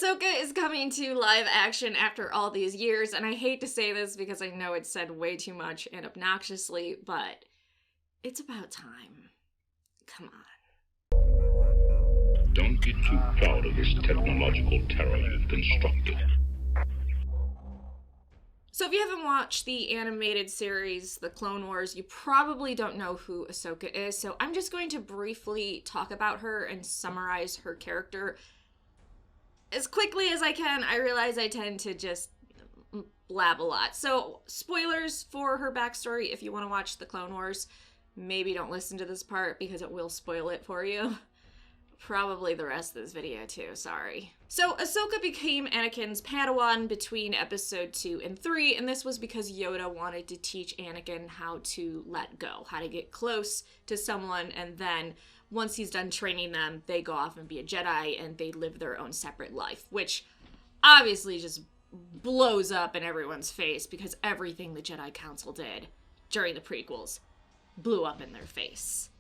Ahsoka is coming to live action after all these years, and I hate to say this because I know it's said way too much and obnoxiously, but it's about time. Come on. Don't be too proud of this technological terror you've constructed. So if you haven't watched the animated series, The Clone Wars, you probably don't know who Ahsoka is, so I'm just going to briefly talk about her and summarize her character as quickly as I can. I realize I tend to just blab a lot. So, spoilers for her backstory if you want to watch The Clone Wars. Maybe don't listen to this part because it will spoil it for you. Probably the rest of this video too, sorry. So, Ahsoka became Anakin's Padawan between episode 2 and 3, and this was because Yoda wanted to teach Anakin how to let go, how to get close to someone, and then once he's done training them, they go off and be a Jedi, and they live their own separate life, which obviously just blows up in everyone's face because everything the Jedi Council did during the prequels blew up in their face.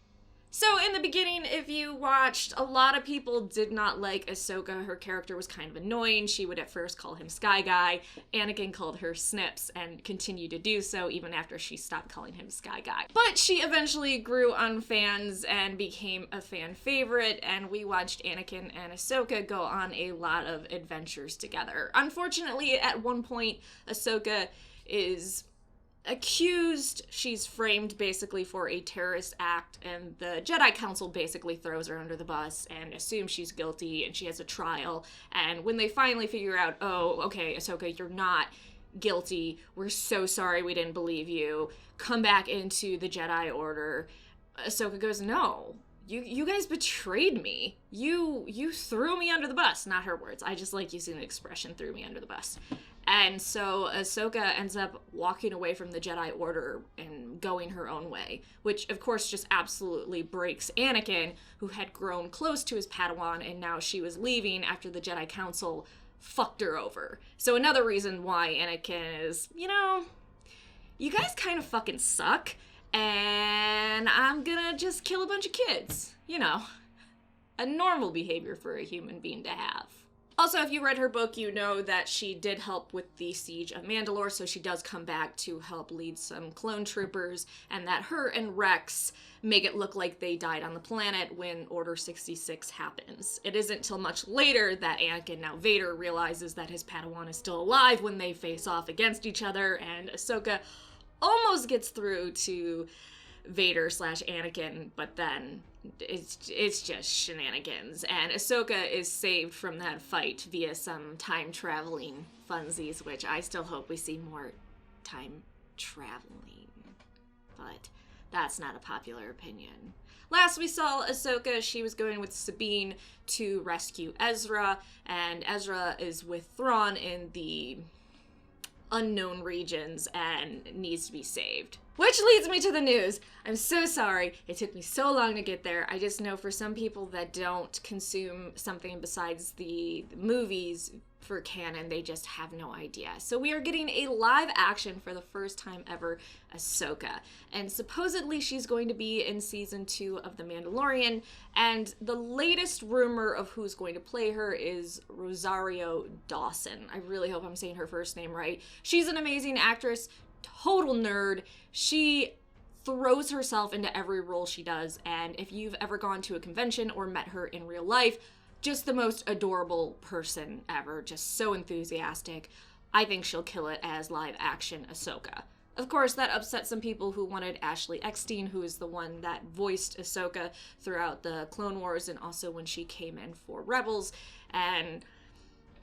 So in the beginning, if you watched, a lot of people did not like Ahsoka. Her character was kind of annoying. She would at first call him Sky Guy. Anakin called her Snips and continued to do so even after she stopped calling him Sky Guy. But she eventually grew on fans and became a fan favorite, and we watched Anakin and Ahsoka go on a lot of adventures together. Unfortunately, at one point, Ahsoka is accused, she's framed basically for a terrorist act, and the Jedi Council basically throws her under the bus and assumes she's guilty, and she has a trial. And when they finally figure out, oh, okay, Ahsoka, you're not guilty, we're so sorry we didn't believe you, come back into the Jedi Order, Ahsoka goes, no, you guys betrayed me. You threw me under the bus. Not her words. I just like using the expression threw me under the bus. And so Ahsoka ends up walking away from the Jedi Order and going her own way, which of course just absolutely breaks Anakin, who had grown close to his Padawan, and now she was leaving after the Jedi Council fucked her over. So another reason why Anakin is, you guys kind of fucking suck, and I'm gonna just kill a bunch of kids. A normal behavior for a human being to have. Also, if you read her book, you know that she did help with the siege of Mandalore, so she does come back to help lead some clone troopers, and that her and Rex make it look like they died on the planet when Order 66 happens. It isn't till much later that Anakin, now Vader, realizes that his Padawan is still alive when they face off against each other, and Ahsoka almost gets through to Vader/Anakin, but then it's just shenanigans, and Ahsoka is saved from that fight via some time-traveling funsies, which I still hope we see more time-traveling, but that's not a popular opinion. Last we saw Ahsoka, she was going with Sabine to rescue Ezra, and Ezra is with Thrawn in the unknown regions and needs to be saved. Which leads me to the news. I'm so sorry it took me so long to get there. I just know for some people that don't consume something besides the movies for canon, they just have no idea. So we are getting a live action for the first time ever, Ahsoka. And supposedly she's going to be in season 2 of The Mandalorian. And the latest rumor of who's going to play her is Rosario Dawson. I really hope I'm saying her first name right. She's an amazing actress, total nerd. She throws herself into every role she does. And if you've ever gone to a convention or met her in real life, just the most adorable person ever, just so enthusiastic. I think she'll kill it as live-action Ahsoka. Of course, that upset some people who wanted Ashley Eckstein, who is the one that voiced Ahsoka throughout the Clone Wars and also when she came in for Rebels. And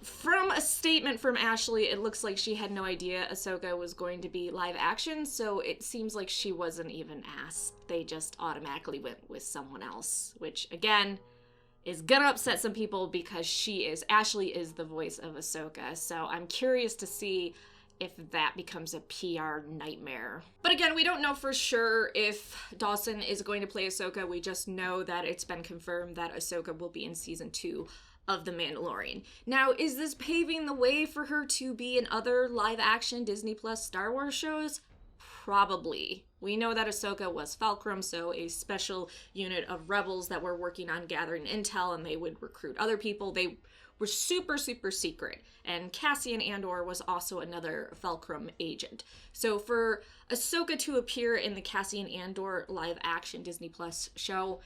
from a statement from Ashley, it looks like she had no idea Ahsoka was going to be live-action, so it seems like she wasn't even asked. They just automatically went with someone else, which, again, is gonna upset some people because Ashley is the voice of Ahsoka, so I'm curious to see if that becomes a PR nightmare. But again, we don't know for sure if Dawson is going to play Ahsoka. We just know that it's been confirmed that Ahsoka will be in season 2 of The Mandalorian. Now, is this paving the way for her to be in other live-action Disney Plus Star Wars shows? Probably. We know that Ahsoka was Fulcrum, so a special unit of rebels that were working on gathering intel, and they would recruit other people. They were super, super secret. And Cassian Andor was also another Fulcrum agent. So for Ahsoka to appear in the Cassian Andor live action Disney Plus show,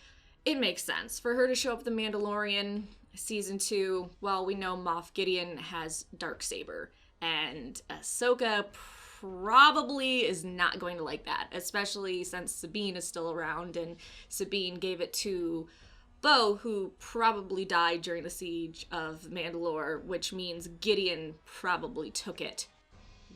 it makes sense. For her to show up The Mandalorian season 2, well, we know Moff Gideon has Darksaber, and Ahsoka probably is not going to like that, especially since Sabine is still around, and Sabine gave it to Bo, who probably died during the siege of Mandalore, which means Gideon probably took it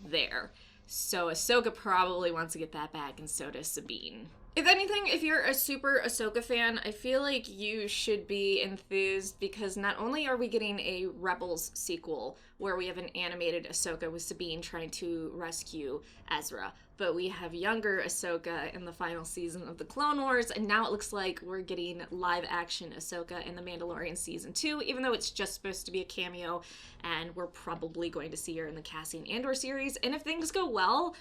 there. So Ahsoka probably wants to get that back, and so does Sabine. If anything, if you're a super Ahsoka fan, I feel like you should be enthused, because not only are we getting a Rebels sequel where we have an animated Ahsoka with Sabine trying to rescue Ezra, but we have younger Ahsoka in the final season of the Clone Wars, and now it looks like we're getting live action Ahsoka in The Mandalorian season 2, even though it's just supposed to be a cameo, and we're probably going to see her in the Cassian Andor series. And if things go well,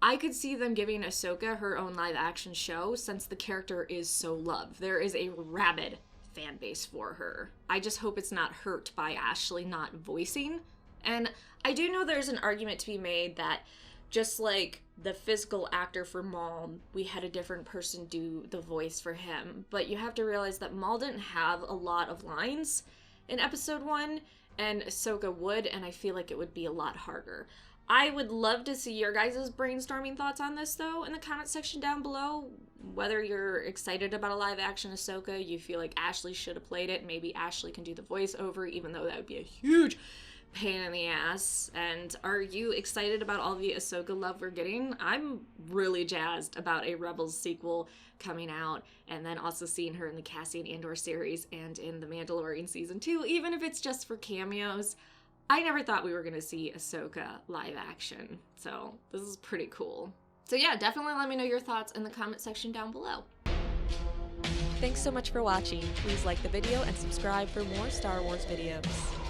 I could see them giving Ahsoka her own live-action show, since the character is so loved. There is a rabid fan base for her. I just hope it's not hurt by Ashley not voicing. And I do know there's an argument to be made that just like the physical actor for Maul, we had a different person do the voice for him. But you have to realize that Maul didn't have a lot of lines in episode 1, and Ahsoka would, and I feel like it would be a lot harder. I would love to see your guys' brainstorming thoughts on this, though, in the comment section down below. Whether you're excited about a live-action Ahsoka, you feel like Ashley should have played it, maybe Ashley can do the voiceover, even though that would be a huge pain in the ass. And are you excited about all the Ahsoka love we're getting? I'm really jazzed about a Rebels sequel coming out, and then also seeing her in the Cassian Andor series and in The Mandalorian Season 2, even if it's just for cameos. I never thought we were going to see Ahsoka live action, so this is pretty cool. So yeah, definitely let me know your thoughts in the comment section down below. Thanks so much for watching. Please like the video and subscribe for more Star Wars videos.